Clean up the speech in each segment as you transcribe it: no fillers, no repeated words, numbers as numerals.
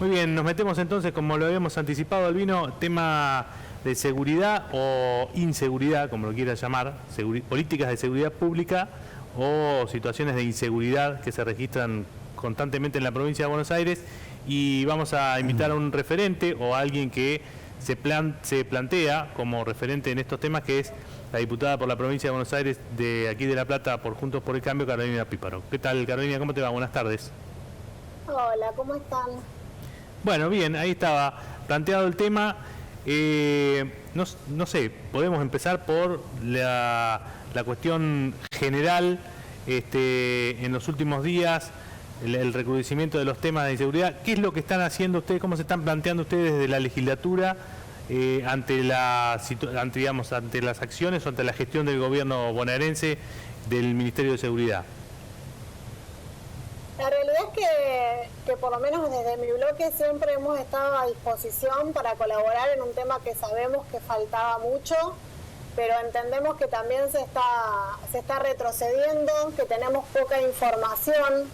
Muy bien, nos metemos entonces, como lo habíamos anticipado, Albino, tema de seguridad o inseguridad, como lo quieras llamar, políticas de seguridad pública o situaciones de inseguridad que se registran constantemente en la provincia de Buenos Aires, y vamos a invitar a un referente o a alguien que se plantea como referente en estos temas, que es la diputada por la provincia de Buenos Aires de aquí de La Plata por Juntos por el Cambio, Carolina Píparo. ¿Qué tal, Carolina? ¿Cómo te va? Buenas tardes. Hola, ¿cómo están? Bueno, bien, ahí estaba planteado el tema. No sé, podemos empezar por la cuestión general. En los últimos días, el recrudecimiento de los temas de inseguridad. ¿Qué es lo que están haciendo ustedes? ¿Cómo se están planteando ustedes desde la legislatura ante las acciones o ante la gestión del gobierno bonaerense del Ministerio de Seguridad? La realidad es que por lo menos desde mi bloque siempre hemos estado a disposición para colaborar en un tema que sabemos que faltaba mucho, pero entendemos que también se está retrocediendo, que tenemos poca información.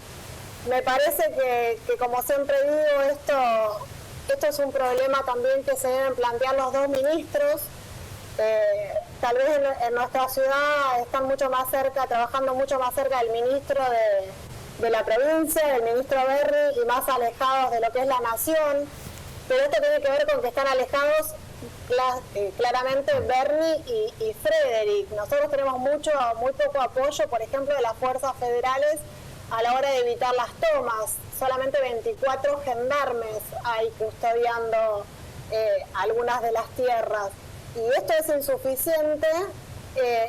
Me parece que como siempre digo, esto es un problema también que se deben plantear los dos ministros. Tal vez en nuestra ciudad están mucho más cerca, trabajando mucho más cerca del ministro de la provincia, del ministro Berni, y más alejados de lo que es la nación. Pero esto tiene que ver con que están alejados claramente Berni y Frederick. Nosotros tenemos muy poco apoyo, por ejemplo, de las fuerzas federales a la hora de evitar las tomas. Solamente 24 gendarmes hay custodiando algunas de las tierras. Y esto es insuficiente,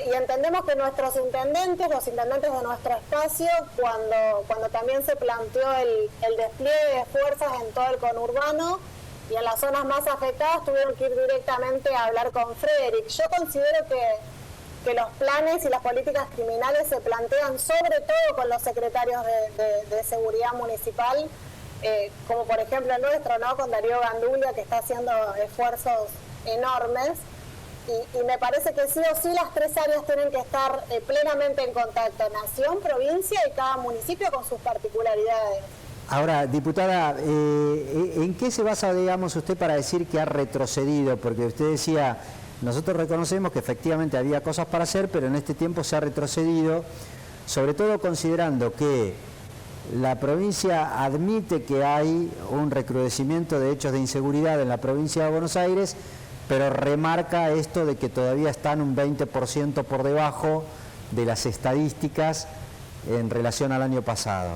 y entendemos que nuestros intendentes, los intendentes de nuestro espacio, cuando también se planteó el despliegue de fuerzas en todo el conurbano y en las zonas más afectadas, tuvieron que ir directamente a hablar con Frederick. Yo considero que los planes y las políticas criminales se plantean sobre todo con los secretarios de seguridad municipal, como por ejemplo el nuestro, ¿no? Con Darío Gandulia, que está haciendo esfuerzos enormes, y me parece que sí o sí las tres áreas tienen que estar plenamente en contacto: nación, provincia y cada municipio con sus particularidades. Ahora, diputada, ¿en qué se basa, digamos, usted para decir que ha retrocedido? Porque usted decía, nosotros reconocemos que efectivamente había cosas para hacer, pero en este tiempo se ha retrocedido, sobre todo considerando que la provincia admite que hay un recrudecimiento de hechos de inseguridad en la provincia de Buenos Aires, pero remarca esto de que todavía están un 20% por debajo de las estadísticas en relación al año pasado.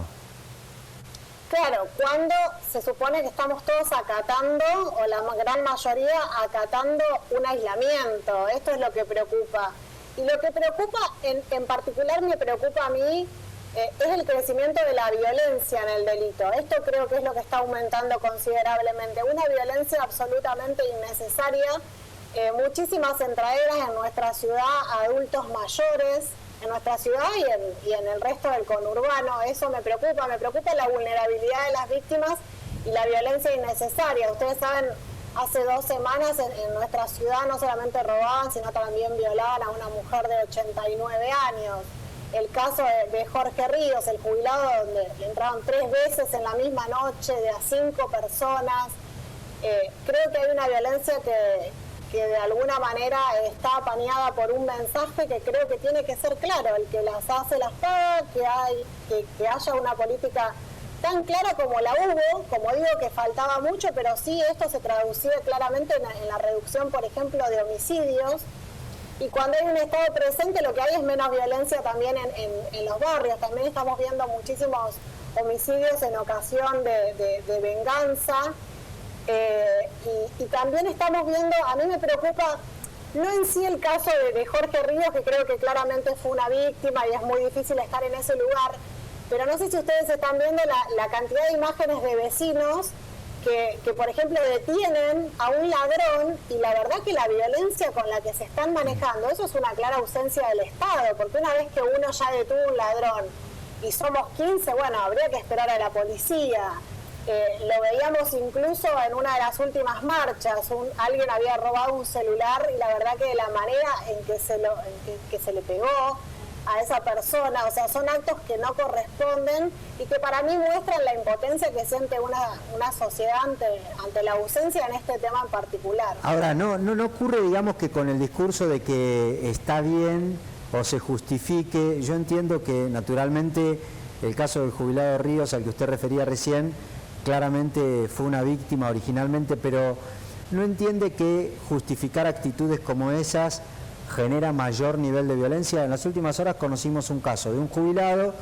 Claro, cuando se supone que estamos todos acatando, o la gran mayoría acatando un aislamiento. Esto es lo que preocupa. Y lo que preocupa, en particular me preocupa a mí, es el crecimiento de la violencia en el delito. Esto creo que es lo que está aumentando considerablemente. Una violencia absolutamente innecesaria, muchísimas entraderas en nuestra ciudad a adultos mayores, en nuestra ciudad y en el resto del conurbano. Eso me preocupa la vulnerabilidad de las víctimas y la violencia innecesaria. Ustedes saben, hace 2 semanas en nuestra ciudad no solamente robaban, sino también violaban a una mujer de 89 años. El caso de Jorge Ríos, el jubilado, donde le entraron 3 veces en la misma noche de a 5 personas. Creo que hay una violencia que de alguna manera está apañada por un mensaje que creo que tiene que ser claro: el que las hace las paga, que haya una política tan clara como la hubo. Como digo, que faltaba mucho, pero sí esto se traducía claramente en la reducción, por ejemplo, de homicidios. Y cuando hay un Estado presente, lo que hay es menos violencia también en los barrios. También estamos viendo muchísimos homicidios en ocasión de venganza. Y también estamos viendo, a mí me preocupa, no en sí el caso de Jorge Ríos, que creo que claramente fue una víctima y es muy difícil estar en ese lugar, pero no sé si ustedes están viendo la cantidad de imágenes de vecinos que por ejemplo, detienen a un ladrón, y la verdad que la violencia con la que se están manejando, eso es una clara ausencia del Estado, porque una vez que uno ya detuvo un ladrón y somos 15, bueno, habría que esperar a la policía. Lo veíamos incluso en una de las últimas marchas, alguien había robado un celular, y la verdad que de la manera en que se le pegó, a esa persona, o sea, son actos que no corresponden y que para mí muestran la impotencia que siente una sociedad ante la ausencia en este tema en particular. Ahora, no ocurre, digamos, que con el discurso de que está bien o se justifique. Yo entiendo que naturalmente el caso del jubilado Ríos, al que usted refería recién, claramente fue una víctima originalmente, pero no entiende que justificar actitudes como esas genera mayor nivel de violencia. En las últimas horas conocimos un caso de un jubilado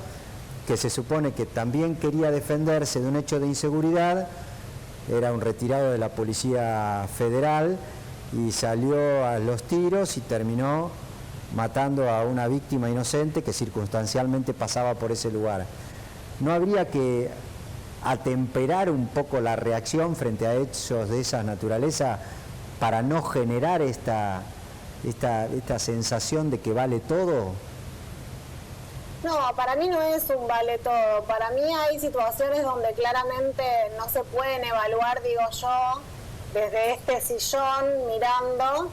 que se supone que también quería defenderse de un hecho de inseguridad, era un retirado de la Policía Federal y salió a los tiros y terminó matando a una víctima inocente que circunstancialmente pasaba por ese lugar. ¿No habría que atemperar un poco la reacción frente a hechos de esa naturaleza para no generar esta sensación de que vale todo? No, para mí no es un vale todo. Para mí hay situaciones donde claramente no se pueden evaluar, digo yo, desde este sillón mirando,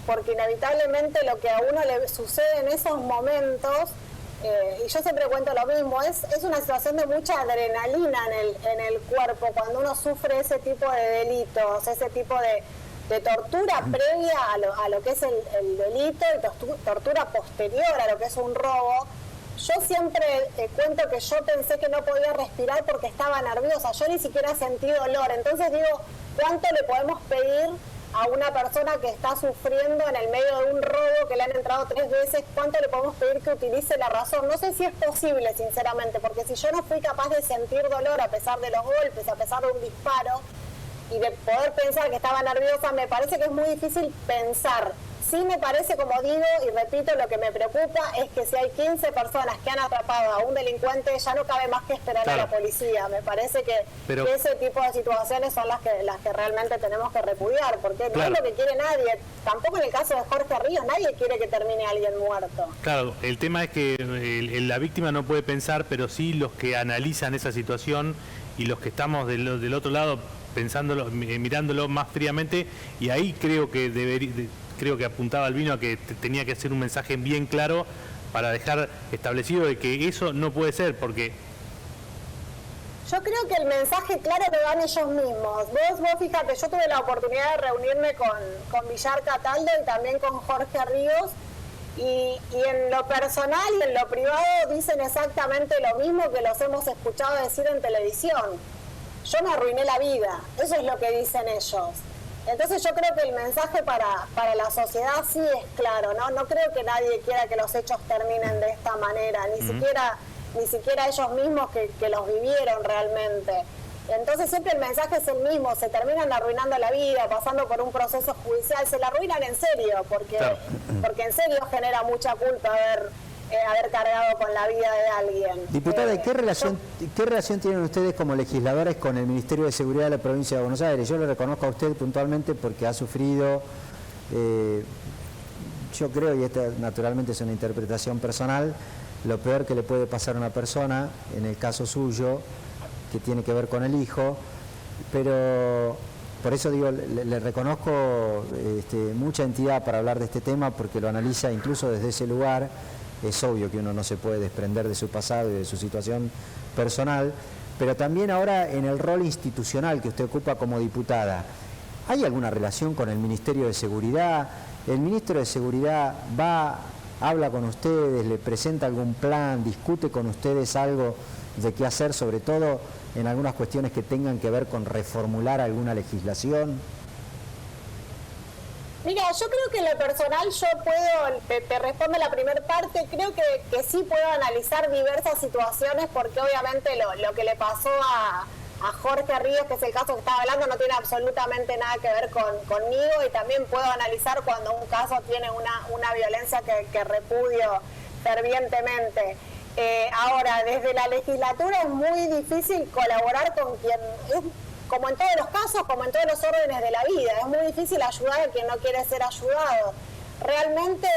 porque inevitablemente lo que a uno le sucede en esos momentos, y yo siempre cuento lo mismo, es una situación de mucha adrenalina en el cuerpo cuando uno sufre ese tipo de delitos, ese tipo de tortura previa a lo que es el delito y tortura posterior a lo que es un robo. Yo siempre cuento que yo pensé que no podía respirar porque estaba nerviosa, yo ni siquiera sentí dolor, entonces digo, ¿cuánto le podemos pedir a una persona que está sufriendo en el medio de un robo, que le han entrado 3 veces, cuánto le podemos pedir que utilice la razón? No sé si es posible, sinceramente, porque si yo no fui capaz de sentir dolor a pesar de los golpes, a pesar de un disparo, y de poder pensar que estaba nerviosa, me parece que es muy difícil pensar. Sí me parece, como digo, y repito, lo que me preocupa es que si hay 15 personas que han atrapado a un delincuente, ya no cabe más que esperar a la policía. Me parece que ese tipo de situaciones son las que realmente tenemos que repudiar, porque no es lo que quiere nadie. Tampoco en el caso de Jorge Ríos, nadie quiere que termine alguien muerto. Claro, el tema es que la víctima no puede pensar, pero sí los que analizan esa situación y los que estamos del otro lado pensándolo, mirándolo más fríamente, y ahí creo que apuntaba Albino a que tenía que hacer un mensaje bien claro para dejar establecido de que eso no puede ser, porque yo creo que el mensaje claro lo dan ellos mismos. Vos fíjate, yo tuve la oportunidad de reunirme con Villar Cataldo y también con Jorge Ríos, y en lo personal y en lo privado dicen exactamente lo mismo que los hemos escuchado decir en televisión. Yo me arruiné la vida, eso es lo que dicen ellos. Entonces yo creo que el mensaje para la sociedad sí es claro, ¿no? No creo que nadie quiera que los hechos terminen de esta manera, ni siquiera ellos mismos que los vivieron realmente. Entonces siempre el mensaje es el mismo, se terminan arruinando la vida, pasando por un proceso judicial, se la arruinan en serio, porque en serio genera mucha culpa haber cargado con la vida de alguien. Diputada, ¿qué relación tienen ustedes como legisladores con el Ministerio de Seguridad de la Provincia de Buenos Aires? Yo le reconozco a usted puntualmente porque ha sufrido, yo creo, y esta naturalmente es una interpretación personal, lo peor que le puede pasar a una persona, en el caso suyo, que tiene que ver con el hijo, pero por eso digo, le reconozco mucha entidad para hablar de este tema, porque lo analiza incluso desde ese lugar. Es obvio que uno no se puede desprender de su pasado y de su situación personal, pero también ahora en el rol institucional que usted ocupa como diputada, ¿hay alguna relación con el Ministerio de Seguridad? ¿El Ministro de Seguridad habla con ustedes, le presenta algún plan, discute con ustedes algo de qué hacer, sobre todo en algunas cuestiones que tengan que ver con reformular alguna legislación? Mira, yo creo que en lo personal yo puedo, te respondo la primera parte, creo que sí puedo analizar diversas situaciones, porque obviamente lo que le pasó a Jorge Ríos, que es el caso que estaba hablando, no tiene absolutamente nada que ver conmigo, y también puedo analizar cuando un caso tiene una violencia que repudio fervientemente. Ahora, desde la legislatura es muy difícil colaborar con quien como en todos los casos, como en todos los órdenes de la vida, es muy difícil ayudar a quien no quiere ser ayudado. Realmente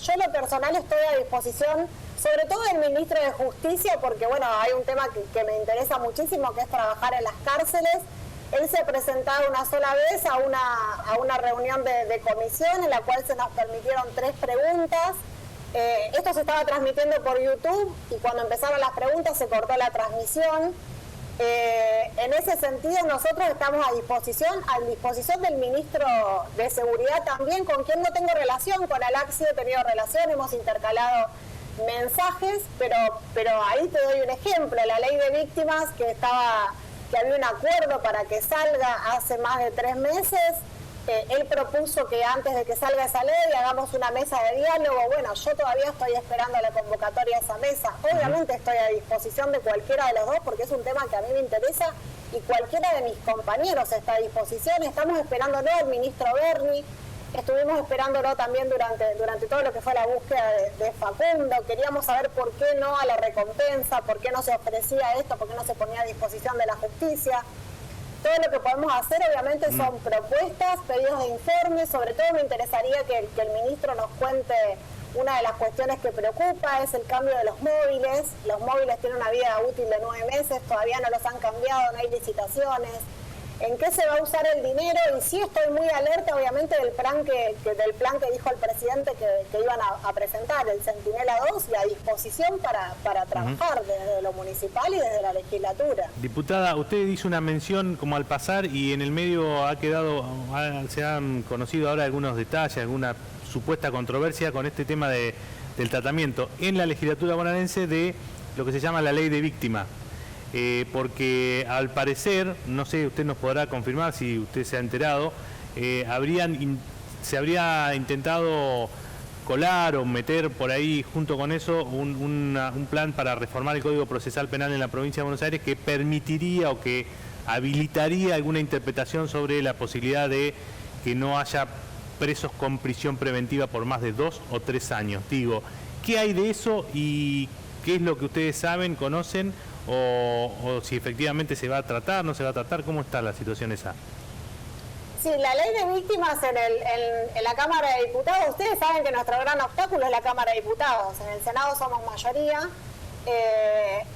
yo en lo personal estoy a disposición, sobre todo del Ministro de Justicia, porque bueno, hay un tema que me interesa muchísimo, que es trabajar en las cárceles, Él se presentaba una sola vez a una reunión de comisión en la cual se nos permitieron 3 preguntas. Esto se estaba transmitiendo por YouTube y cuando empezaron las preguntas se cortó la transmisión. En ese sentido nosotros estamos a disposición del ministro de Seguridad también, con quien no tengo relación, con Alac sí he tenido relación, hemos intercalado mensajes, pero ahí te doy un ejemplo, la ley de víctimas que había un acuerdo para que salga hace más de 3 meses. Él propuso que antes de que salga esa ley hagamos una mesa de diálogo. Bueno, yo todavía estoy esperando la convocatoria a esa mesa. Obviamente estoy a disposición de cualquiera de los dos porque es un tema que a mí me interesa y cualquiera de mis compañeros está a disposición. Estamos esperándolo al ministro Berni, estuvimos esperándolo también durante todo lo que fue la búsqueda de Facundo. Queríamos saber por qué no a la recompensa, por qué no se ofrecía esto, por qué no se ponía a disposición de la justicia. Todo lo que podemos hacer obviamente son propuestas, pedidos de informes. Sobre todo me interesaría que el ministro nos cuente una de las cuestiones que preocupa, es el cambio de los móviles. Los móviles tienen una vida útil de 9 meses, todavía no los han cambiado, no hay licitaciones. ¿En qué se va a usar el dinero? Y sí estoy muy alerta obviamente del plan que dijo el presidente que iban a presentar, el Centinela 2, y a disposición para trabajar desde lo municipal y desde la legislatura. Diputada, usted hizo una mención como al pasar y en el medio se han conocido ahora algunos detalles, alguna supuesta controversia con este tema del tratamiento en la legislatura bonaerense de lo que se llama la ley de víctima. Porque al parecer, no sé, usted nos podrá confirmar si usted se ha enterado, se habría intentado colar o meter por ahí junto con eso un plan para reformar el Código Procesal Penal en la provincia de Buenos Aires que permitiría o que habilitaría alguna interpretación sobre la posibilidad de que no haya presos con prisión preventiva por más de 2 o 3 años. Digo, ¿qué hay de eso y qué es lo que ustedes saben, conocen? O si efectivamente se va a tratar, no se va a tratar, ¿cómo está la situación esa? Sí, la ley de víctimas en la Cámara de Diputados, ustedes saben que nuestro gran obstáculo es la Cámara de Diputados, en el Senado somos mayoría,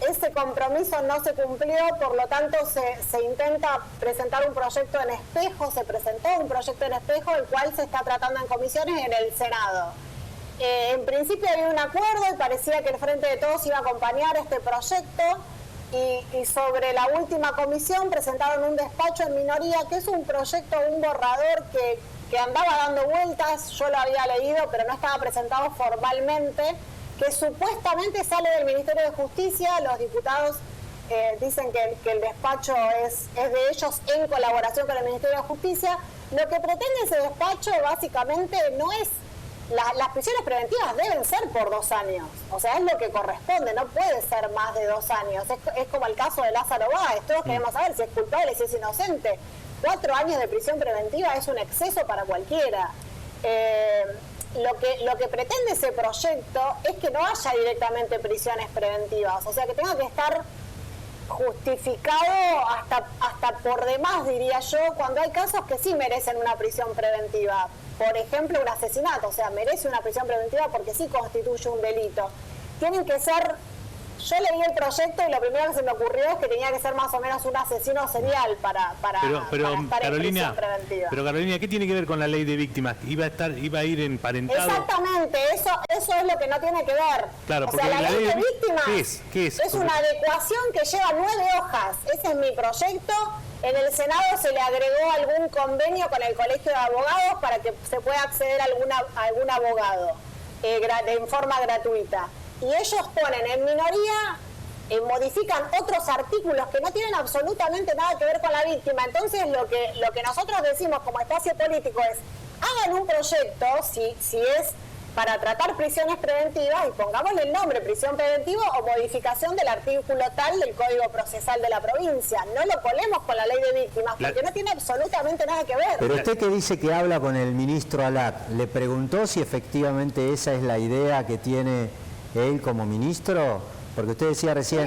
ese compromiso no se cumplió, por lo tanto se intenta presentar un proyecto en espejo, se presentó un proyecto en espejo, el cual se está tratando en comisiones en el Senado. En principio había un acuerdo y parecía que el Frente de Todos iba a acompañar este proyecto y sobre la última comisión presentaron un despacho en minoría que es un proyecto, un borrador que andaba dando vueltas, yo lo había leído pero no estaba presentado formalmente, que supuestamente sale del Ministerio de Justicia. Los diputados dicen que el despacho es de ellos en colaboración con el Ministerio de Justicia. Lo que pretende ese despacho básicamente no es... Las prisiones preventivas deben ser por 2 años, o sea, es lo que corresponde, no puede ser más de 2 años. Es como el caso de Lázaro Báez, todos queremos saber si es culpable, si es inocente. 4 años de prisión preventiva es un exceso para cualquiera. Lo que pretende ese proyecto es que no haya directamente prisiones preventivas, o sea, que tenga que estar justificado hasta por demás, diría yo, cuando hay casos que sí merecen una prisión preventiva. Por ejemplo, un asesinato, o sea, merece una prisión preventiva porque sí constituye un delito. Tienen que ser... Yo leí el proyecto y lo primero que se me ocurrió es que tenía que ser más o menos un asesino serial para estar en prisión preventiva. Pero Carolina, ¿qué tiene que ver con la ley de víctimas? ¿Iba a ir emparentado? Exactamente, eso es lo que no tiene que ver. Claro, o sea, la ley de víctimas ¿qué es? Es una adecuación que lleva 9 hojas. Ese es mi proyecto. En el Senado se le agregó algún convenio con el Colegio de Abogados para que se pueda acceder a algún abogado en forma gratuita. Y ellos ponen en minoría, modifican otros artículos que no tienen absolutamente nada que ver con la víctima. Entonces lo que nosotros decimos como espacio político es, hagan un proyecto, si es para tratar prisiones preventivas, y pongámosle el nombre, prisión preventiva o modificación del artículo tal del Código Procesal de la provincia. No lo colemos con la ley de víctimas, porque no tiene absolutamente nada que ver. Pero usted que dice que habla con el ministro Alac, ¿le preguntó si efectivamente esa es la idea que tiene él como ministro? Porque usted decía recién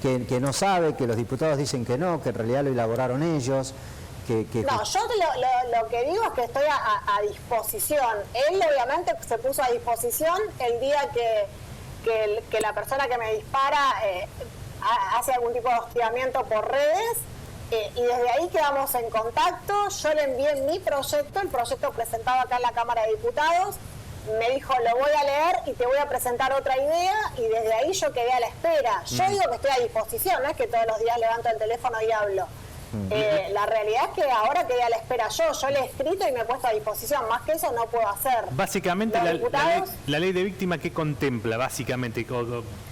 que no sabe, que los diputados dicen que no, que en realidad lo elaboraron ellos. No, yo lo que digo es que estoy a disposición. Él obviamente se puso a disposición el día que la persona que me dispara hace algún tipo de hostigamiento por redes. y desde ahí quedamos en contacto. Yo le envié mi proyecto, el proyecto presentado acá en la Cámara de Diputados. Me dijo, lo voy a leer y te voy a presentar otra idea, y desde ahí yo quedé a la espera. Yo digo que estoy a disposición, no es que todos los días levanto el teléfono y hablo. La realidad es que ahora quedé a la espera yo le he escrito y me he puesto a disposición, más que eso no puedo hacer. Básicamente la ley de víctima, ¿qué contempla? Básicamente,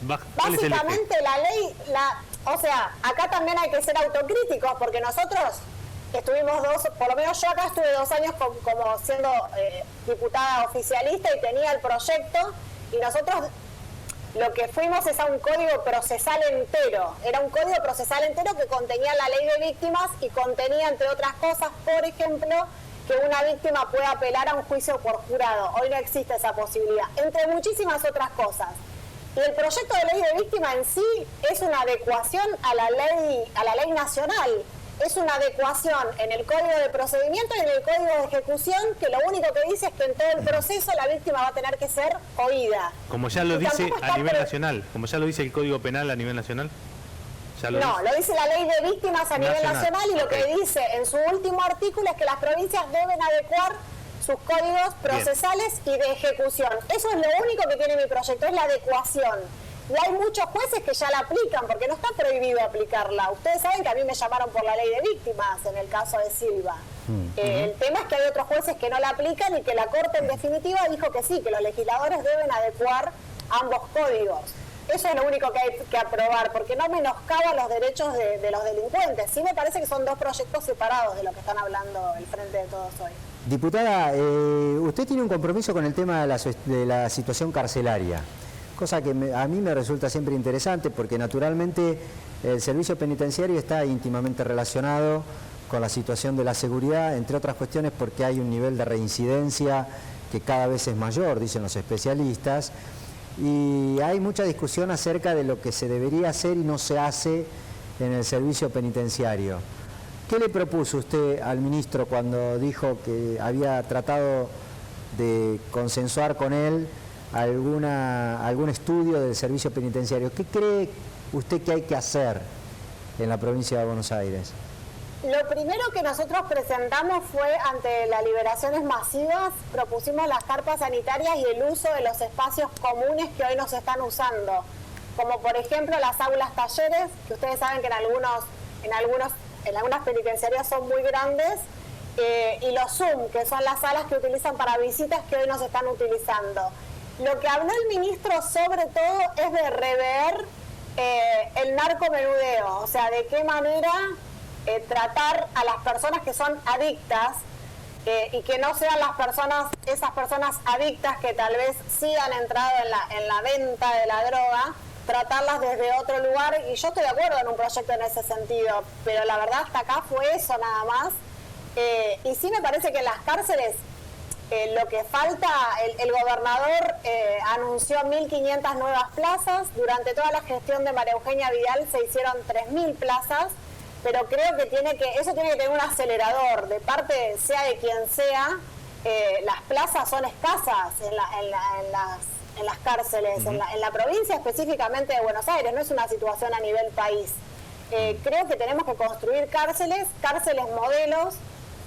básicamente la ley, o sea, acá también hay que ser autocríticos, porque nosotros estuvimos por lo menos yo acá estuve 2 años como siendo diputada oficialista y tenía el proyecto, y nosotros lo que fuimos es a un código procesal entero. Era un código procesal entero que contenía la ley de víctimas y contenía, entre otras cosas, por ejemplo, que una víctima pueda apelar a un juicio por jurado. Hoy no existe esa posibilidad, entre muchísimas otras cosas. Y el proyecto de ley de víctima en sí es una adecuación a la ley nacional. Es una adecuación en el Código de Procedimiento y en el Código de Ejecución, que lo único que dice es que en todo el proceso la víctima va a tener que ser oída. Como ya lo dice a nivel nacional, como ya lo dice el Código Penal a nivel nacional. Lo dice la Ley de Víctimas a nivel nacional, y lo que dice en su último artículo es que las provincias deben adecuar sus códigos procesales y de ejecución. Eso es lo único que tiene mi proyecto, es la adecuación. Y hay muchos jueces que ya la aplican, porque no está prohibido aplicarla. Ustedes saben que a mí me llamaron por la ley de víctimas en el caso de Silva. El tema es que hay otros jueces que no la aplican, y que la Corte en definitiva dijo que sí, que los legisladores deben adecuar ambos códigos. Eso es lo único que hay que aprobar, porque no menoscaba los derechos de los delincuentes. Sí me parece que son 2 proyectos separados de lo que están hablando el Frente de Todos hoy. Diputada, usted tiene un compromiso con el tema de la situación carcelaria, cosa que a mí me resulta siempre interesante, porque naturalmente el servicio penitenciario está íntimamente relacionado con la situación de la seguridad, entre otras cuestiones porque hay un nivel de reincidencia que cada vez es mayor, dicen los especialistas, y hay mucha discusión acerca de lo que se debería hacer y no se hace en el servicio penitenciario. ¿Qué le propuso usted al ministro cuando dijo que había tratado de consensuar con él algún estudio del servicio penitenciario? ¿Qué cree usted que hay que hacer en la provincia de Buenos Aires? Lo primero que nosotros presentamos fue, ante las liberaciones masivas, propusimos las carpas sanitarias y el uso de los espacios comunes que hoy nos están usando, como por ejemplo las aulas talleres, que ustedes saben que en algunas penitenciarias son muy grandes, y los Zoom, que son las salas que utilizan para visitas, que hoy nos están utilizando. Lo que habló el ministro sobre todo es de rever el narcomenudeo, o sea, de qué manera tratar a las personas que son adictas, y que no sean esas personas adictas que tal vez sí han entrado en la venta de la droga, tratarlas desde otro lugar. Y yo estoy de acuerdo en un proyecto en ese sentido, pero la verdad hasta acá fue eso nada más. Y sí me parece que en las cárceles lo que falta, el gobernador anunció 1.500 nuevas plazas. Durante toda la gestión de María Eugenia Vidal se hicieron 3.000 plazas, pero creo que eso tiene que tener un acelerador de parte, sea de quien sea. Las plazas son escasas en las cárceles, en la provincia específicamente de Buenos Aires, no es una situación a nivel país. Creo que tenemos que construir cárceles modelos.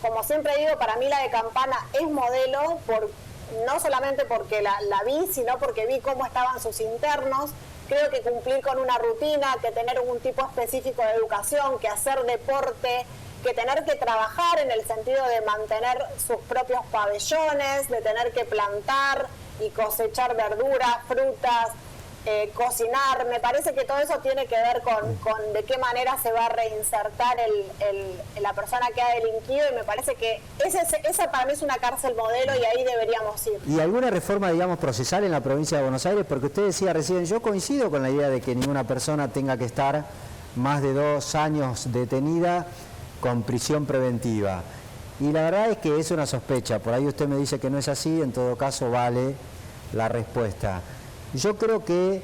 Como siempre digo, para mí la de Campana es modelo, no solamente porque la vi, sino porque vi cómo estaban sus internos. Creo que cumplir con una rutina, que tener un tipo específico de educación, que hacer deporte, que tener que trabajar en el sentido de mantener sus propios pabellones, de tener que plantar y cosechar verduras, frutas, cocinar. Me parece que todo eso tiene que ver con de qué manera se va a reinsertar la persona que ha delinquido, y me parece que esa para mí es una cárcel modelo, y ahí deberíamos ir. ¿Y alguna reforma, digamos, procesal en la provincia de Buenos Aires? Porque usted decía recién, yo coincido con la idea de que ninguna persona tenga que estar más de 2 años detenida con prisión preventiva. Y la verdad es que es una sospecha, por ahí usted me dice que no es así, en todo caso vale la respuesta. Yo creo que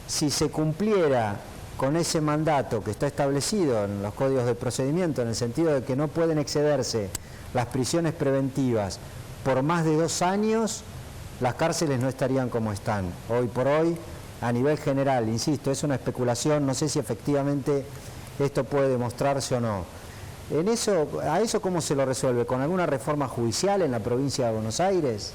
si se cumpliera con ese mandato que está establecido en los códigos de procedimiento, en el sentido de que no pueden excederse las prisiones preventivas por más de 2 años, las cárceles no estarían como están. Hoy por hoy, a nivel general, insisto, es una especulación, no sé si efectivamente esto puede demostrarse o no. ¿A eso cómo se lo resuelve? ¿Con alguna reforma judicial en la provincia de Buenos Aires?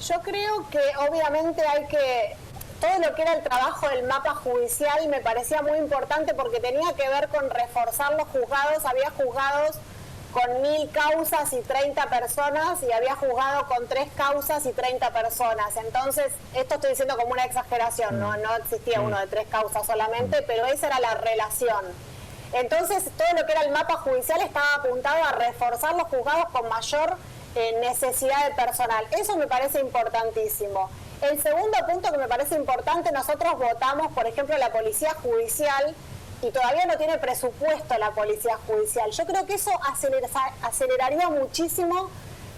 Yo creo que obviamente hay que... Todo lo que era el trabajo del mapa judicial me parecía muy importante porque tenía que ver con reforzar los juzgados. Había juzgados con 1000 causas y 30 personas y había juzgado con 3 causas y 30 personas. Entonces, esto estoy diciendo como una exageración, no existía uno de 3 causas solamente, pero esa era la relación. Entonces, todo lo que era el mapa judicial estaba apuntado a reforzar los juzgados con mayor necesidad de personal. Eso me parece importantísimo. El segundo punto que me parece importante, nosotros votamos, por ejemplo, la policía judicial y todavía no tiene presupuesto la policía judicial. Yo creo que eso aceleraría muchísimo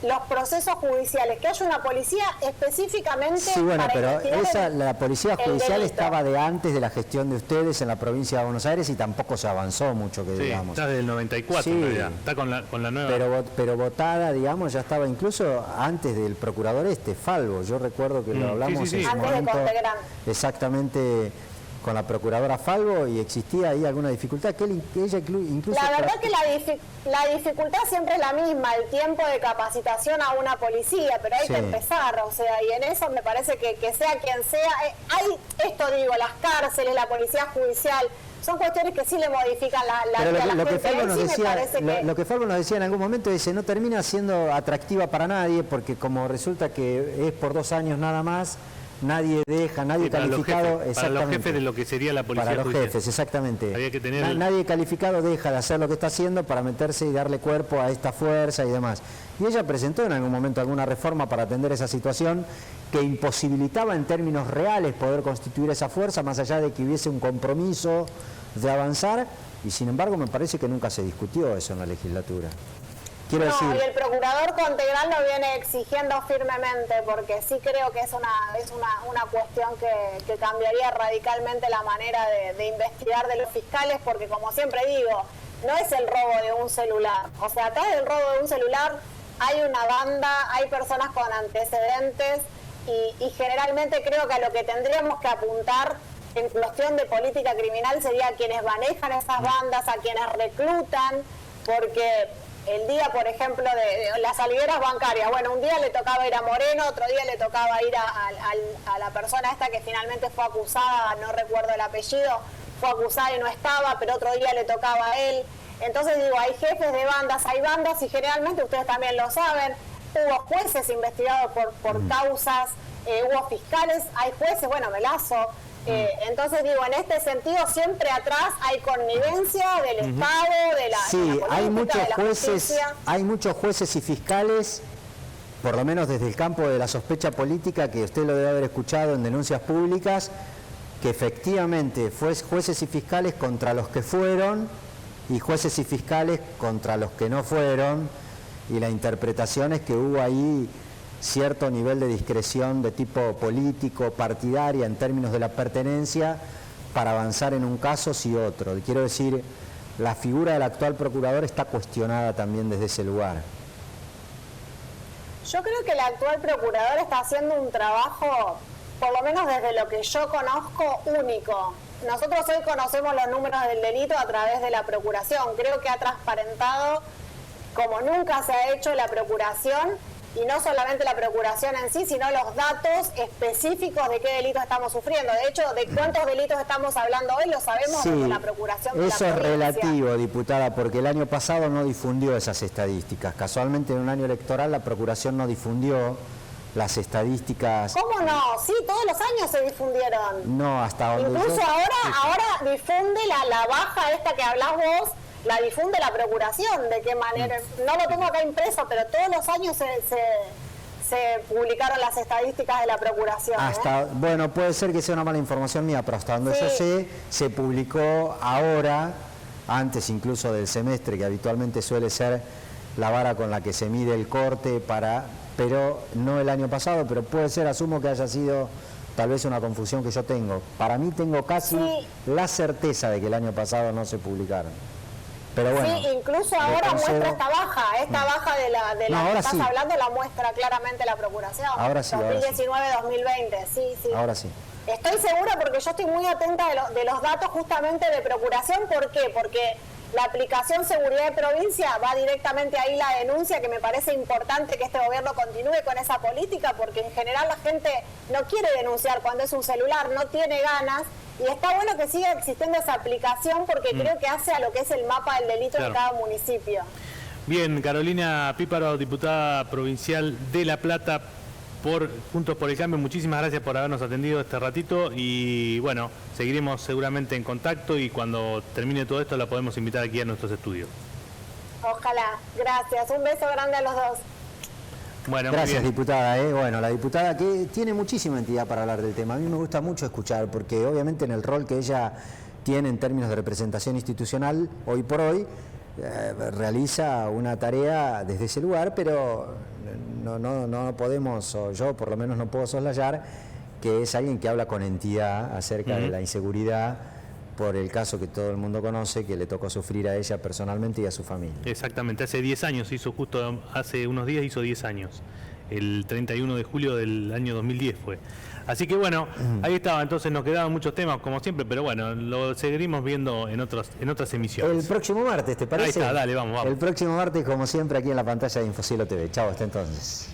los procesos judiciales, que haya una policía específicamente para pero la policía judicial delito. estaba de antes de la gestión de ustedes en la provincia de Buenos Aires y tampoco se avanzó mucho, que digamos. Está desde el 94 en realidad, está con la nueva... Pero votada, digamos, ya estaba incluso antes del procurador Falvo. Yo recuerdo que lo hablamos en su antes momento, de Contegrán. Exactamente, con la procuradora Falvo, y existía ahí alguna dificultad que ella incluso... La verdad que la dificultad siempre es la misma, el tiempo de capacitación a una policía, pero hay que empezar, o sea, y en eso me parece que sea quien sea, hay esto digo, las cárceles, la policía judicial, son cuestiones que sí le modifican la vida a la gente. Lo que Falvo nos decía en algún momento dice, no termina siendo atractiva para nadie, porque como resulta que es por 2 años nada más, nadie calificado... Para los jefes de lo que sería la policía judicial. Para los jefes, judicial. exactamente. Había que tener Nadie calificado deja de hacer lo que está haciendo para meterse y darle cuerpo a esta fuerza y demás. Y ella presentó en algún momento alguna reforma para atender esa situación que imposibilitaba en términos reales poder constituir esa fuerza, más allá de que hubiese un compromiso de avanzar, y sin embargo me parece que nunca se discutió eso en la legislatura. Quiero decir... y el procurador Contegrán lo viene exigiendo firmemente, porque sí creo que es una cuestión que cambiaría radicalmente la manera de investigar de los fiscales, porque como siempre digo, no es el robo de un celular. O sea, atrás del robo de un celular hay una banda, hay personas con antecedentes, y generalmente creo que a lo que tendríamos que apuntar en cuestión de política criminal sería a quienes manejan esas bandas, a quienes reclutan, porque... El día, por ejemplo, de las saligueras bancarias, bueno, un día le tocaba ir a Moreno, otro día le tocaba ir a la persona esta que finalmente fue acusada, no recuerdo el apellido, fue acusada y no estaba, pero otro día le tocaba a él. Entonces digo, hay jefes de bandas, hay bandas y generalmente ustedes también lo saben, hubo jueces investigados por causas, hubo fiscales, hay jueces, bueno, Melazo. Entonces digo, en este sentido siempre atrás hay connivencia del Estado, de la política, hay muchos jueces y fiscales, por lo menos desde el campo de la sospecha política, que usted lo debe haber escuchado en denuncias públicas, que efectivamente jueces y fiscales contra los que fueron y jueces y fiscales contra los que no fueron, y la interpretación es que hubo ahí cierto nivel de discreción de tipo político, partidaria, en términos de la pertenencia, para avanzar en un caso sí otro. Quiero decir, la figura del actual procurador está cuestionada también desde ese lugar. Yo creo que el actual procurador está haciendo un trabajo, por lo menos desde lo que yo conozco, único. Nosotros hoy conocemos los números del delito a través de la procuración. Creo que ha transparentado como nunca se ha hecho la procuración, y no solamente la procuración en sí, sino los datos específicos de qué delitos estamos sufriendo. De hecho, de cuántos delitos estamos hablando hoy lo sabemos desde la procuración de la provincia. Eso es relativo, diputada, porque el año pasado no difundió esas estadísticas. Casualmente en un año electoral la procuración no difundió las estadísticas. ¿Cómo no? Sí, todos los años se difundieron. No, hasta donde incluso ahora difunde la baja esta que hablás vos, la difunde la procuración. ¿De qué manera? No lo tengo acá impreso, pero todos los años se publicaron las estadísticas de la procuración. Bueno, puede ser que sea una mala información mía, pero hasta donde yo sé, se publicó ahora, antes incluso del semestre, que habitualmente suele ser la vara con la que se mide el corte, pero no el año pasado, pero puede ser, asumo que haya sido tal vez una confusión que yo tengo. Para mí tengo casi la certeza de que el año pasado no se publicaron. Pero bueno, sí, incluso ahora muestra esta baja de la que estás hablando la muestra claramente la procuración. Ahora sí, 2019-2020, sí. Ahora sí. Estoy segura porque yo estoy muy atenta de los datos justamente de procuración. ¿Por qué? Porque La aplicación seguridad de provincia va directamente ahí la denuncia, que me parece importante que este gobierno continúe con esa política, porque en general la gente no quiere denunciar cuando es un celular, no tiene ganas, y está bueno que siga existiendo esa aplicación porque creo que hace a lo que es el mapa del delito de cada municipio. Bien, Carolina Píparo, diputada provincial de La Plata por Juntos por el Cambio, muchísimas gracias por habernos atendido este ratito y bueno, seguiremos seguramente en contacto y cuando termine todo esto la podemos invitar aquí a nuestros estudios. Ojalá, gracias, un beso grande a los dos. Bueno, gracias, diputada. Bueno, la diputada que tiene muchísima entidad para hablar del tema. A mí me gusta mucho escuchar, porque obviamente en el rol que ella tiene en términos de representación institucional, hoy por hoy, realiza una tarea desde ese lugar, pero no podemos, o yo por lo menos no puedo soslayar, que es alguien que habla con entidad acerca de la inseguridad, por el caso que todo el mundo conoce, que le tocó sufrir a ella personalmente y a su familia. Exactamente, hace 10 años, hace unos días hizo 10 años, el 31 de julio del año 2010 fue. Así que bueno, ahí estaba, entonces nos quedaban muchos temas como siempre, pero bueno, lo seguiremos viendo en otras emisiones. El próximo martes, ¿te parece? Ahí está, dale, vamos. El próximo martes, como siempre, aquí en la pantalla de Infocielo TV. Chao, hasta entonces.